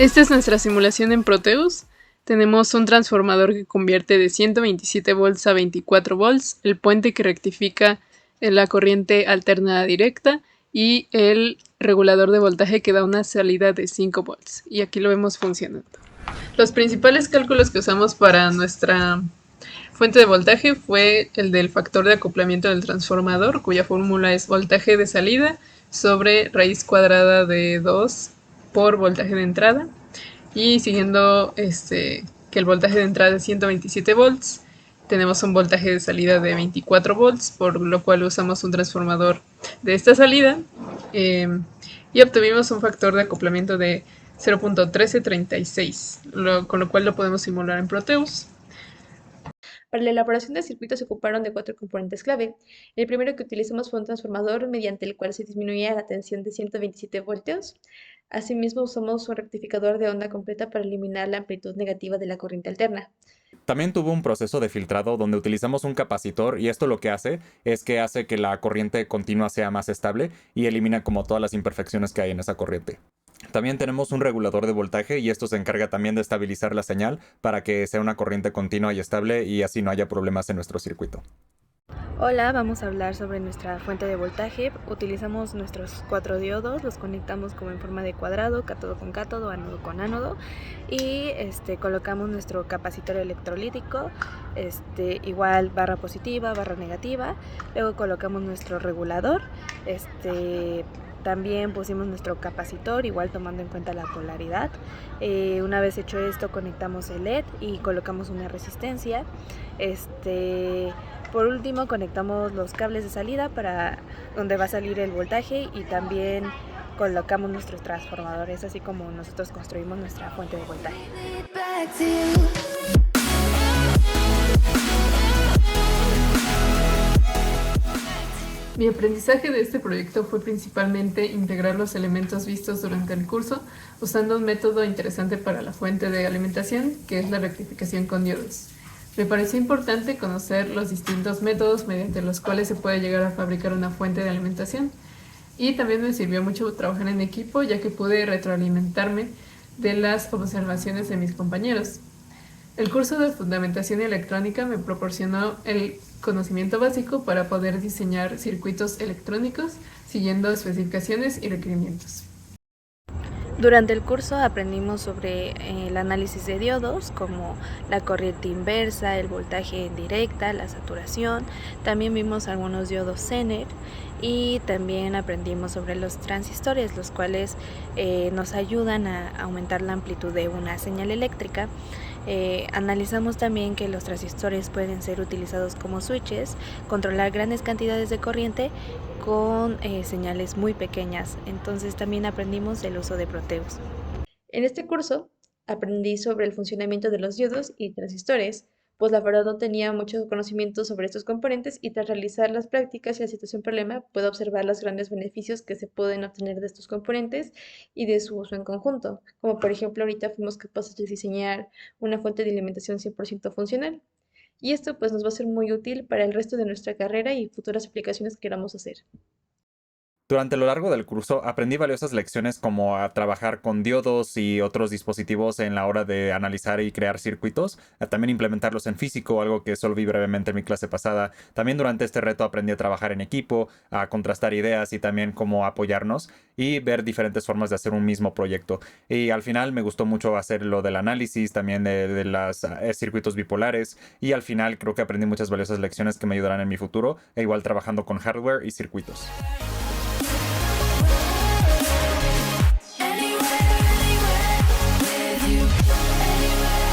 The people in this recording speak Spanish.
Esta es nuestra simulación en Proteus. Tenemos un transformador que convierte de 127 volts a 24 volts, el puente que rectifica la corriente alterna directa y el regulador de voltaje que da una salida de 5 volts. Y aquí lo vemos funcionando. Los principales cálculos que usamos para nuestra fuente de voltaje fue el del factor de acoplamiento del transformador, cuya fórmula es voltaje de salida sobre raíz cuadrada de 2 por voltaje de entrada. Y siguiendo que el voltaje de entrada es 127 volts, tenemos un voltaje de salida de 24 volts, por lo cual usamos un transformador de esta salida y obtuvimos un factor de acoplamiento de 0.1336, con lo cual lo podemos simular en Proteus. Para la elaboración del circuito se ocuparon de 4 componentes clave. El primero que utilizamos fue un transformador mediante el cual se disminuía la tensión de 127 voltios. Asimismo, usamos un rectificador de onda completa para eliminar la amplitud negativa de la corriente alterna. También tuvo un proceso de filtrado donde utilizamos un capacitor y esto lo que hace es que hace que la corriente continua sea más estable y elimina como todas las imperfecciones que hay en esa corriente. También tenemos un regulador de voltaje y esto se encarga también de estabilizar la señal para que sea una corriente continua y estable y así no haya problemas en nuestro circuito. Hola, vamos a hablar sobre nuestra fuente de voltaje. Utilizamos nuestros 4 diodos, los conectamos como en forma de cuadrado, cátodo con cátodo, ánodo con ánodo y colocamos nuestro capacitor electrolítico, igual barra positiva, barra negativa. Luego colocamos nuestro regulador, también pusimos nuestro capacitor, igual tomando en cuenta la polaridad. Una vez hecho esto, conectamos el LED y colocamos una resistencia. Por último, conectamos los cables de salida para donde va a salir el voltaje y también colocamos nuestros transformadores, así como nosotros construimos nuestra fuente de voltaje. Mi aprendizaje de este proyecto fue principalmente integrar los elementos vistos durante el curso usando un método interesante para la fuente de alimentación, que es la rectificación con diodos. Me pareció importante conocer los distintos métodos mediante los cuales se puede llegar a fabricar una fuente de alimentación, y también me sirvió mucho trabajar en equipo, ya que pude retroalimentarme de las observaciones de mis compañeros. El curso de Fundamentación Electrónica me proporcionó el conocimiento básico para poder diseñar circuitos electrónicos siguiendo especificaciones y requerimientos. Durante el curso aprendimos sobre el análisis de diodos, como la corriente inversa, el voltaje en directa, la saturación. También vimos algunos diodos Zener y también aprendimos sobre los transistores, los cuales nos ayudan a aumentar la amplitud de una señal eléctrica. Analizamos también que los transistores pueden ser utilizados como switches, controlar grandes cantidades de corriente con señales muy pequeñas. Entonces también aprendimos el uso de Proteus. En este curso aprendí sobre el funcionamiento de los diodos y transistores, pues la verdad no tenía mucho conocimiento sobre estos componentes y tras realizar las prácticas y la situación problema puedo observar los grandes beneficios que se pueden obtener de estos componentes y de su uso en conjunto, como por ejemplo ahorita fuimos capaces de diseñar una fuente de alimentación 100% funcional. Y esto pues nos va a ser muy útil para el resto de nuestra carrera y futuras aplicaciones que queramos hacer. Durante lo largo del curso aprendí valiosas lecciones como a trabajar con diodos y otros dispositivos en la hora de analizar y crear circuitos, a también implementarlos en físico, algo que solo vi brevemente en mi clase pasada. También durante este reto aprendí a trabajar en equipo, a contrastar ideas y también cómo apoyarnos y ver diferentes formas de hacer un mismo proyecto. Y al final me gustó mucho hacer lo del análisis, también de los circuitos bipolares y al final creo que aprendí muchas valiosas lecciones que me ayudarán en mi futuro, e igual trabajando con hardware y circuitos.